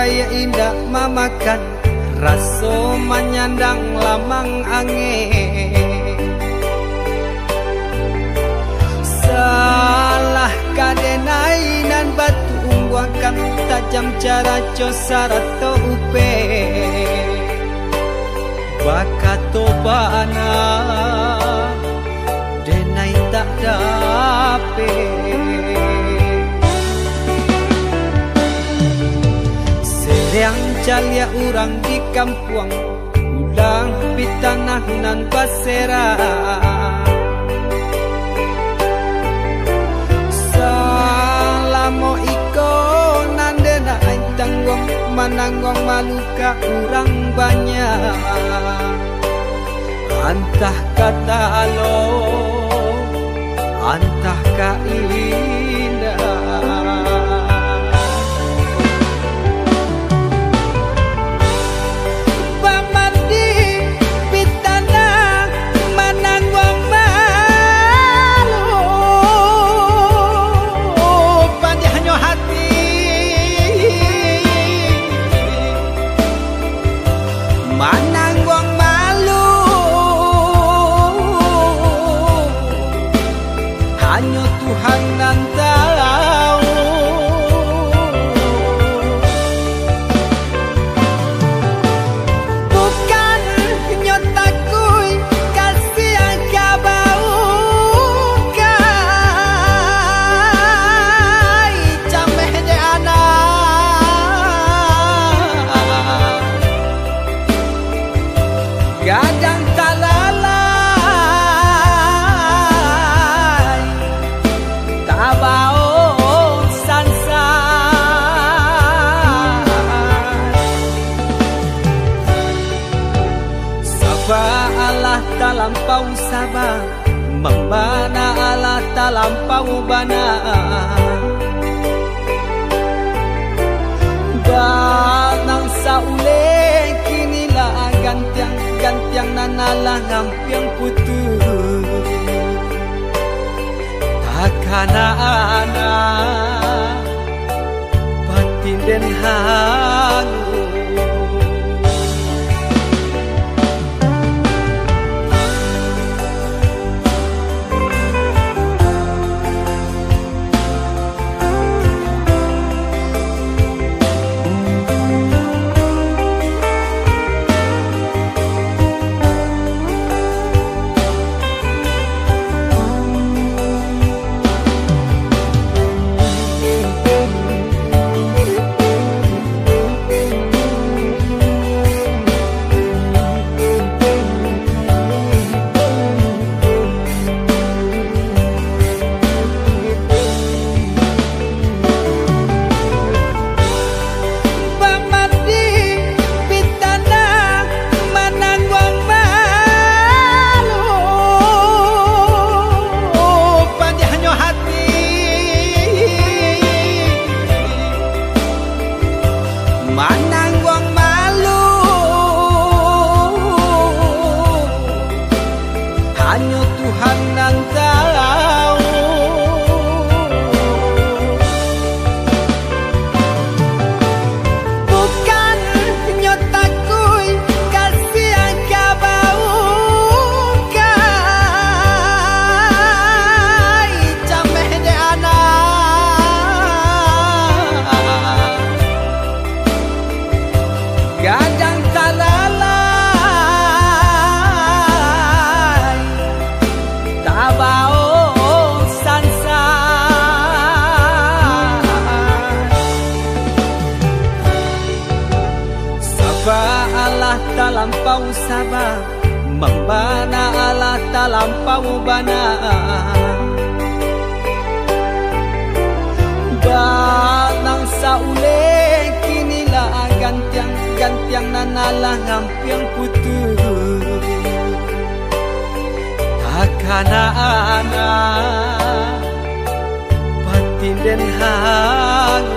budaya indah mamakan raso menyandang lamang angin. Salah kadenai nan batu ungguakan tajam cara cosara to upe bakato bana denai tak dape. Yang calia urang di kampung ulang pitanah nan basera. Salamo iko nandena ay tanggong mananggong maluka urang banyak. Antah kata alo, antah ka indah. Mananggong malu hanya Tuhan yang tahu. Bukan nyotaku kasih yang kabau kai cameh de anak gadang talalai tabao sansa. Saba Allah talampau saba, membana Allah talampau bana. Danang saule kinilah gantiang nanalah ngampiang putus takana anak batin den hangu. Mananggong malu hanya Tuhan yang tahu. Bukan nyotaku kasih yang kabau kai cameh de anak gadang talalai tabao sansa. Saba Allah talampau saba, membana Allah talampau bana. Danang saule kinilah gantiang nanalah ngampiang putus takana anak batin den hangu.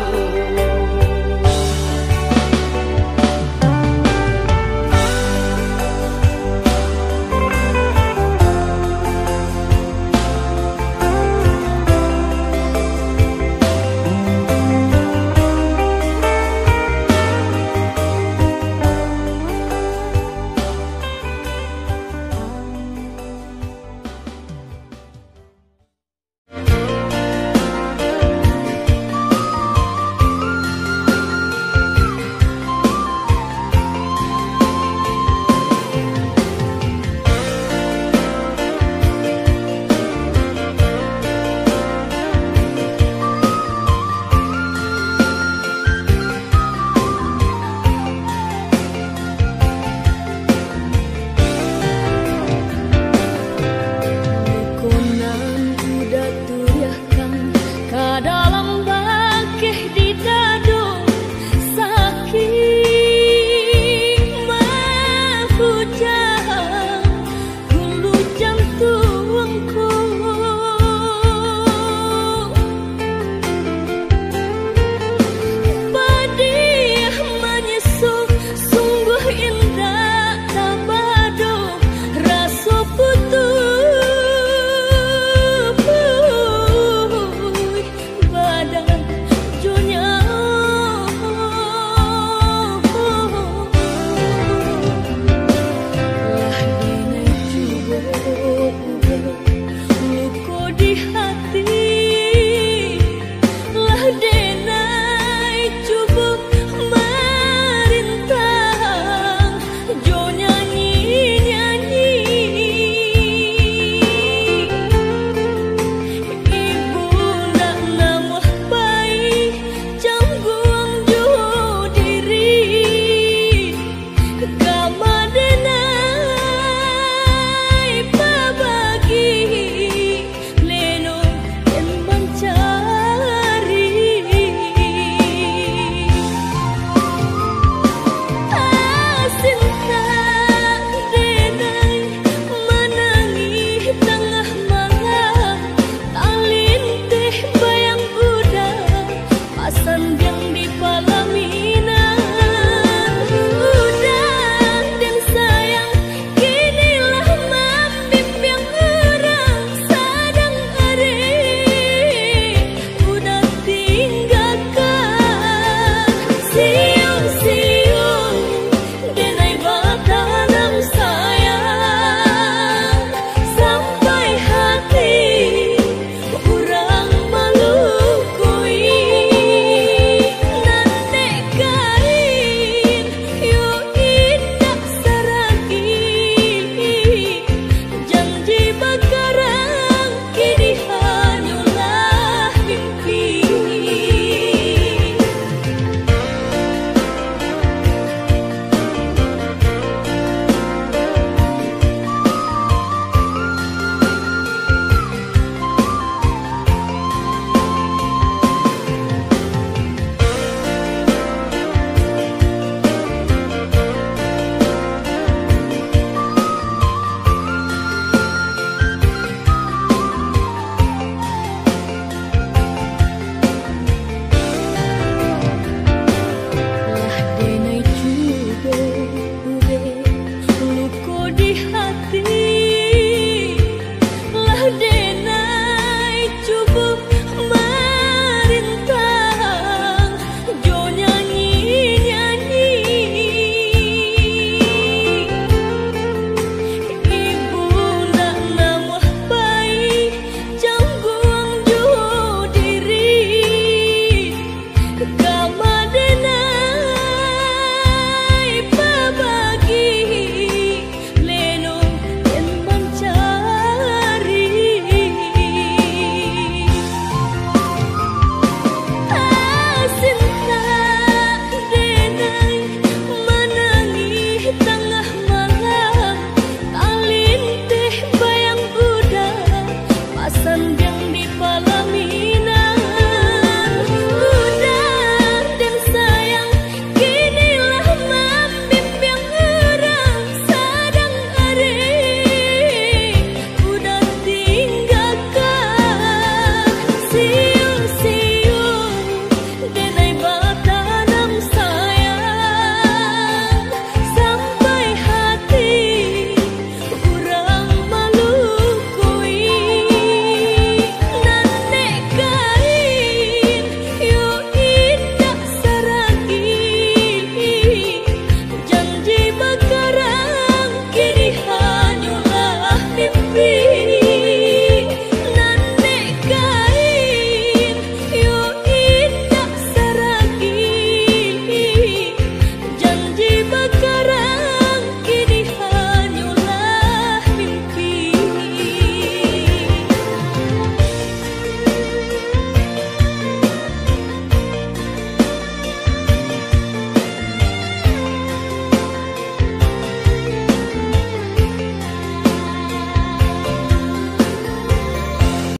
di palami